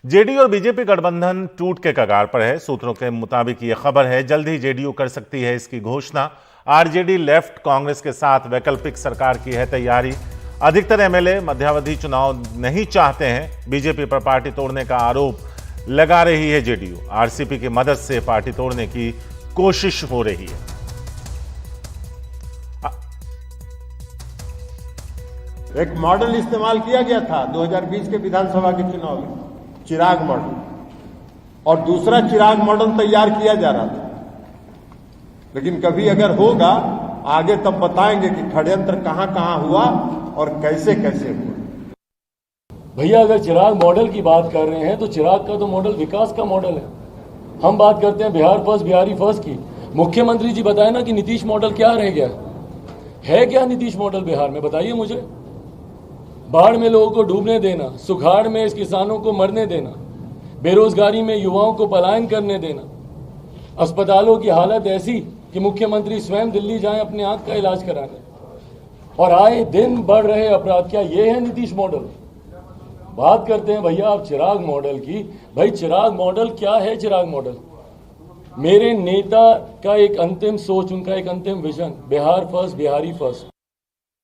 JDU और BJP गठबंधन टूट के कगार पर है। सूत्रों के मुताबिक यह खबर है जल्द ही जेडीयू कर सकती है इसकी घोषणा। आरजेडी लेफ्ट कांग्रेस के साथ वैकल्पिक सरकार की है तैयारी। अधिकतर एमएलए मध्यावधि चुनाव नहीं चाहते हैं। बीजेपी पर पार्टी तोड़ने का आरोप लगा रही है जेडीयू। आरसीपी की मदद से पार्टी तोड़ने की कोशिश हो रही है। एक मॉडल इस्तेमाल किया गया था 2020 के विधानसभा के चुनाव में, चिराग मॉडल, और दूसरा चिराग मॉडल तैयार किया जा रहा था। लेकिन कभी अगर होगा आगे तब बताएंगे कि षड्यंत्र कहां कहां हुआ और कैसे कैसे हुआ। भैया अगर चिराग मॉडल की बात कर रहे हैं तो चिराग का तो मॉडल विकास का मॉडल है। हम बात करते हैं बिहार फर्स्ट, बिहारी फर्स्ट की। मुख्यमंत्री जी बताए ना कि नीतीश मॉडल क्या रह गया है। क्या नीतीश मॉडल बिहार में, बताइए मुझे। बाढ़ में लोगों को डूबने देना, सुखाड़ में इस किसानों को मरने देना, बेरोजगारी में युवाओं को पलायन करने देना, अस्पतालों की हालत ऐसी कि मुख्यमंत्री स्वयं दिल्ली जाएं अपने आंख का इलाज कराने, और आए दिन बढ़ रहे अपराध। क्या ये है नीतीश मॉडल? बात करते हैं भैया आप चिराग मॉडल की। भाई चिराग मॉडल क्या है? चिराग मॉडल मेरे नेता का एक अंतिम सोच, उनका एक अंतिम vision, Bihar first, Bihari first.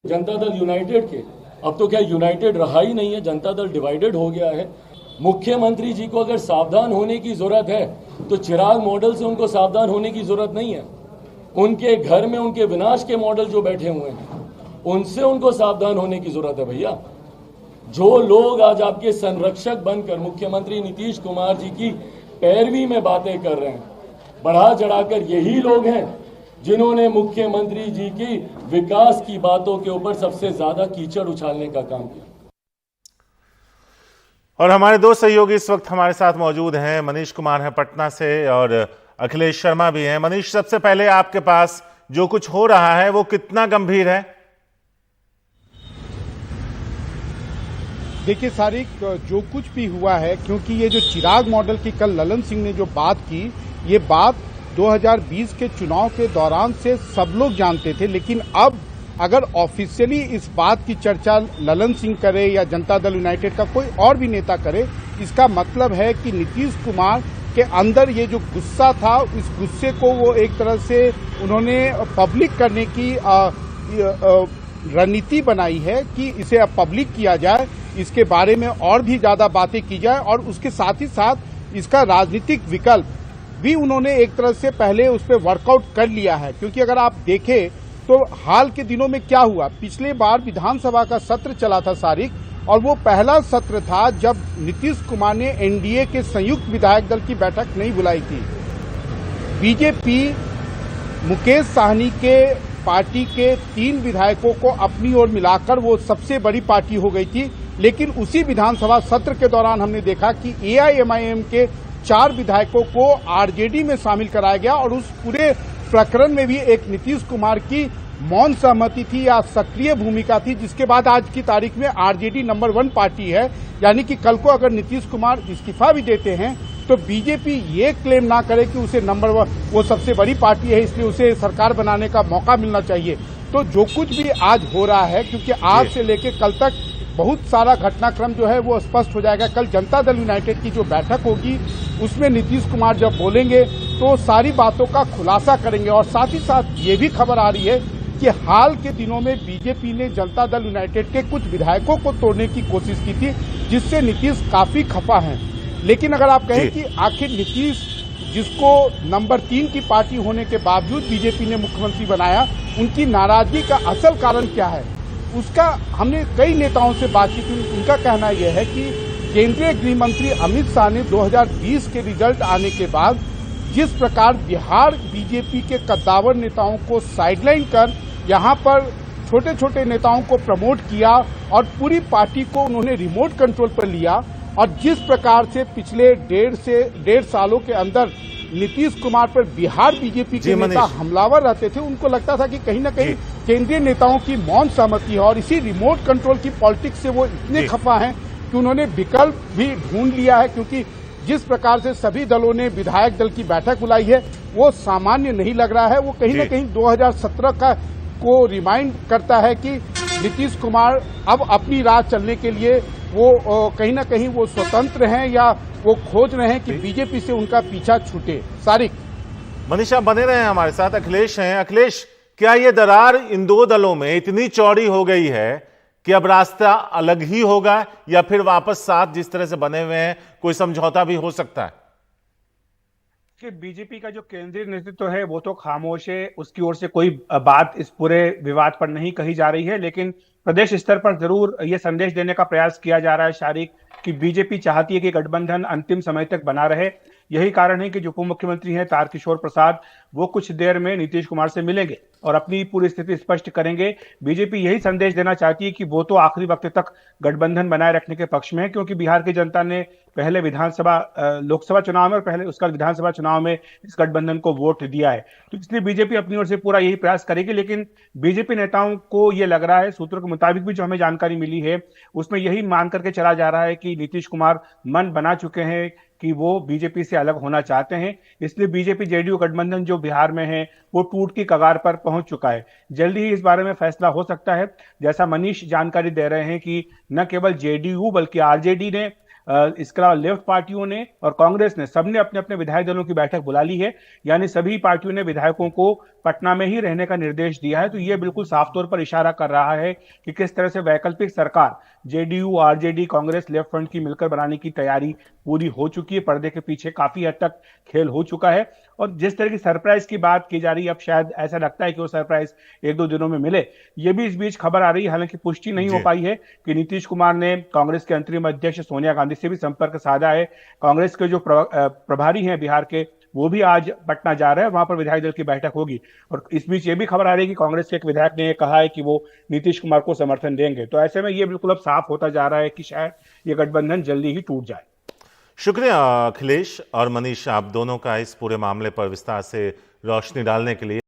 Janata Dal United के, अब तो क्या यूनाइटेड रहा ही नहीं है, जनता दल डिवाइडेड हो गया है। मुख्यमंत्री जी को अगर सावधान होने की जरूरत है तो चिराग मॉडल से उनको सावधान होने की जरूरत नहीं है। उनके घर में उनके विनाश के मॉडल जो बैठे हुए हैं उनसे उनको सावधान होने की जरूरत है भैया। जो लोग आज आपके संरक्षक बनकर मुख्यमंत्री नीतीश कुमार जी की पैरवी में बातें कर रहे हैं, बढ़ा चढ़ाकर यही लोग हैं जिन्होंने मुख्यमंत्री जी की विकास की बातों के ऊपर सबसे ज्यादा कीचड़ उछालने का काम किया। और हमारे दो सहयोगी इस वक्त हमारे साथ मौजूद हैं। मनीष कुमार हैं पटना से और अखिलेश शर्मा भी हैं। मनीष, सबसे पहले आपके पास जो कुछ हो रहा है वो कितना गंभीर है? देखिए सारिक, जो कुछ भी हुआ है, क्योंकि ये जो चिराग मॉडल की कल ललन सिंह ने जो बात की, ये बात 2020 के चुनाव के दौरान से सब लोग जानते थे। लेकिन अब अगर ऑफिशियली इस बात की चर्चा ललन सिंह करे या जनता दल यूनाइटेड का कोई और भी नेता करे, इसका मतलब है कि नीतीश कुमार के अंदर ये जो गुस्सा था, इस गुस्से को वो एक तरह से उन्होंने पब्लिक करने की रणनीति बनाई है कि इसे अब पब्लिक किया जाए, इसके बारे में और भी ज्यादा बातें की जाए, और उसके साथ ही साथ इसका राजनीतिक विकल्प भी उन्होंने एक तरह से पहले उस पर वर्कआउट कर लिया है। क्योंकि अगर आप देखें तो हाल के दिनों में क्या हुआ, पिछले बार विधानसभा का सत्र चला था सारिक, और वो पहला सत्र था जब नीतीश कुमार ने एनडीए के संयुक्त विधायक दल की बैठक नहीं बुलाई थी। बीजेपी मुकेश साहनी के पार्टी के 3 विधायकों को अपनी ओर मिलाकर वो सबसे बड़ी पार्टी हो गई थी। लेकिन उसी विधानसभा सत्र के दौरान हमने देखा कि एआईएमआईएम के 4 विधायकों को आरजेडी में शामिल कराया गया, और उस पूरे प्रकरण में भी एक नीतीश कुमार की मौन सहमति थी या सक्रिय भूमिका थी, जिसके बाद आज की तारीख में आरजेडी नंबर 1 पार्टी है। यानी कि कल को अगर नीतीश कुमार इस्तीफा भी देते हैं तो बीजेपी ये क्लेम ना करे कि उसे नंबर 1, वो सबसे बड़ी पार्टी है इसलिए उसे सरकार बनाने का मौका मिलना चाहिए। तो जो कुछ भी आज हो रहा है, क्योंकि आज से लेकर कल तक बहुत सारा घटनाक्रम जो है वो स्पष्ट हो जाएगा। कल जनता दल यूनाइटेड की जो बैठक होगी उसमें नीतीश कुमार जब बोलेंगे तो सारी बातों का खुलासा करेंगे। और साथ ही साथ ये भी खबर आ रही है कि हाल के दिनों में बीजेपी ने जनता दल यूनाइटेड के कुछ विधायकों को तोड़ने की कोशिश की थी, जिससे नीतीश काफी खफा हैं। लेकिन अगर आप कहें कि आखिर नीतीश, जिसको नंबर 3 की पार्टी होने के बावजूद बीजेपी ने मुख्यमंत्री बनाया, उनकी नाराजगी का असल कारण क्या है, उसका हमने कई नेताओं से बातचीत की। उनका कहना यह है कि केंद्रीय गृह मंत्री अमित शाह ने 2020 के रिजल्ट आने के बाद जिस प्रकार बिहार बीजेपी के कद्दावर नेताओं को साइडलाइन कर यहां पर छोटे छोटे नेताओं को प्रमोट किया और पूरी पार्टी को उन्होंने रिमोट कंट्रोल पर लिया, और जिस प्रकार से पिछले 1.5 सालों के अंदर नीतीश कुमार पर बिहार बीजेपी के नेता हमलावर रहते थे, उनको लगता था कि कहीं न कहीं केंद्रीय नेताओं की मौन सहमति है, और इसी रिमोट कंट्रोल की पॉलिटिक्स से वो इतने खफा हैं कि उन्होंने विकल्प भी ढूंढ लिया है। क्योंकि जिस प्रकार से सभी दलों ने विधायक दल की बैठक बुलाई है वो सामान्य नहीं लग रहा है। वो कहीं न कहीं 2017 का को रिमाइंड करता है कि नीतीश कुमार अब अपनी राह चलने के लिए वो कहीं ना कहीं वो स्वतंत्र हैं या वो खोज रहे हैं कि बीजेपी से उनका पीछा छूटे। सारिक। मनीषा बने रहे हैं हमारे साथ। अखिलेश हैं। अखिलेश, क्या ये दरार इन दो दलों में इतनी चौड़ी हो गई है कि अब रास्ता अलग ही होगा, या फिर वापस साथ जिस तरह से बने हुए हैं कोई समझौता भी हो सकता है? कि बीजेपी का जो केंद्रीय नेतृत्व है वो तो खामोश है, उसकी ओर से कोई बात इस पूरे विवाद पर नहीं कही जा रही है, लेकिन प्रदेश स्तर पर जरूर ये संदेश देने का प्रयास किया जा रहा है शारिक कि बीजेपी चाहती है कि गठबंधन अंतिम समय तक बना रहे। यही कारण है कि जो उप मुख्यमंत्री हैं तारकिशोर प्रसाद, वो कुछ देर में नीतीश कुमार से मिलेंगे और अपनी पूरी स्थिति स्पष्ट करेंगे। बीजेपी यही संदेश देना चाहती है कि वो तो आखिरी वक्त तक गठबंधन बनाए रखने के पक्ष में है, क्योंकि बिहार की जनता ने पहले लोकसभा चुनाव में और पहले उसका विधानसभा चुनाव में इस गठबंधन को वोट दिया है। तो इसलिए बीजेपी अपनी ओर से पूरा यही प्रयास करेगी। लेकिन बीजेपी नेताओं को यह लग रहा है, सूत्रों के मुताबिक भी जो हमें जानकारी मिली है उसमें यही मान करके चला जा रहा है कि नीतीश कुमार मन बना चुके हैं कि वो बीजेपी से अलग होना चाहते हैं। इसलिए बीजेपी जेडीयू गठबंधन जो बिहार में है वो टूट की कगार पर पहुंच चुका है। जल्दी ही इस बारे में फैसला हो सकता है। जैसा मनीष जानकारी दे रहे हैं कि न केवल जेडीयू बल्कि आरजेडी ने, इसके अलावा लेफ्ट पार्टियों ने और कांग्रेस ने, सबने अपने अपने विधायक दलों की बैठक बुला ली है। यानी सभी पार्टियों ने विधायकों को पटना में ही रहने का निर्देश दिया है। तो यह बिल्कुल साफ तौर पर इशारा कर रहा है कि किस तरह से वैकल्पिक सरकार JDU, RJD, Congress, left front की मिलकर बनाने की तैयारी पूरी हो चुकी है। पर्दे के पीछे काफी हद तक खेल हो चुका है। और जिस तरह की सरप्राइज की बात की जा रही है, अब शायद ऐसा लगता है कि वो सरप्राइज एक दो दिनों में मिले। ये भी इस बीच खबर आ रही है, हालांकि पुष्टि नहीं हो पाई है, कि नीतीश कुमार ने कांग्रेस के अंतरिम अध्यक्ष सोनिया गांधी से भी संपर्क साधा है। कांग्रेस के जो प्रभारी हैं बिहार के, वो भी आज पटना जा रहे हैं, वहां पर विधायक दल की बैठक होगी। और इस बीच ये भी खबर आ रही है कि कांग्रेस के एक विधायक ने कहा है कि वो नीतीश कुमार को समर्थन देंगे। तो ऐसे में ये बिल्कुल अब साफ होता जा रहा है कि शायद ये गठबंधन जल्दी ही टूट जाए। शुक्रिया अखिलेश और मनीष, आप दोनों का इस पूरे मामले पर विस्तार से रोशनी डालने के लिए।